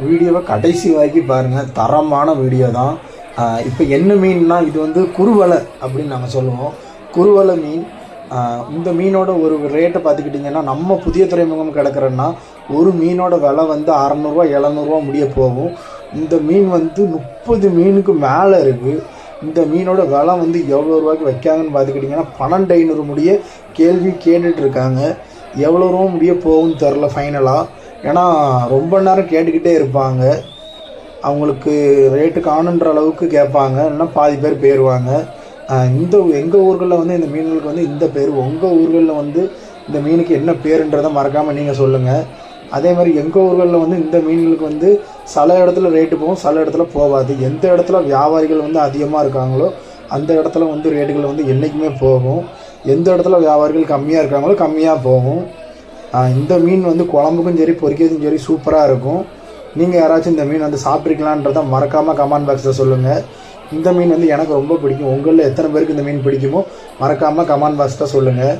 வீடியோவை கடைசி வரைக்கும் பாருங்கள், தரமான வீடியோ தான். இப்போ என்ன மீன்னா இது வந்து குருவலை அப்படின்னு நாங்கள் சொல்லுவோம். குருவலை மீன். இந்த மீனோட ஒரு ரேட்டை பார்த்துக்கிட்டிங்கன்னா, நம்ம புதிய துறைமுகம் கிடக்கிறன்னா ஒரு மீனோட விலை வந்து 600 700 முடிய போகும். இந்த மீன் வந்து 30 மீனுக்கு மேலே இருக்குது. இந்த மீனோட விலை வந்து எவ்வளோ ரூபாய்க்கு வைக்காங்கன்னு பார்த்துக்கிட்டிங்கன்னா 12,500 முடிய கேள்வி கேட்டுட்ருக்காங்க. எவ்வளோ ரூபா முடிய போகும்னு தெரில ஃபைனலாக. ஏன்னா ரொம்ப நேரம் கேட்டுக்கிட்டே இருப்பாங்க. அவங்களுக்கு ரேட்டு காணுன்ற அளவுக்கு கேட்பாங்க, இல்லைன்னா பாதி பேர் போயிடுவாங்க. எங்கள் ஊர்களில் வந்து இந்த மீன்களுக்கு வந்து இந்த பேர். உங்கள் ஊர்களில் வந்து இந்த மீனுக்கு என்ன பேருன்றதை மறக்காமல் நீங்கள் சொல்லுங்கள். அதே மாதிரி எங்கள் ஊர்களில் வந்து இந்த மீன்களுக்கு வந்து சில இடத்துல ரேட்டு போகும், சில இடத்துல போகாது. எந்த இடத்துல வியாபாரிகள் வந்து அதிகமாக இருக்காங்களோ அந்த இடத்துல வந்து ரேட்டுகள் வந்து என்றைக்குமே போகும். எந்த இடத்துல வியாபாரிகள் கம்மியாக இருக்காங்களோ கம்மியாக போகும். இந்த மீன் வந்து குழம்புக்கும் சரி பொரிக்கிறதுக்கும் சரி சூப்பராக இருக்கும். நீங்கள் யாராச்சும் இந்த மீன் வந்து சாப்பிட்ருக்கலான்றதை மறக்காமல் கமெண்ட் பாக்ஸில் சொல்லுங்கள். இந்த மீன் வந்து எனக்கு ரொம்ப பிடிக்கும். உங்களில் எத்தனை பேருக்கு இந்த மீன் பிடிக்குமோ மறக்காமல் கமெண்ட் பாக்ஸில் சொல்லுங்கள்.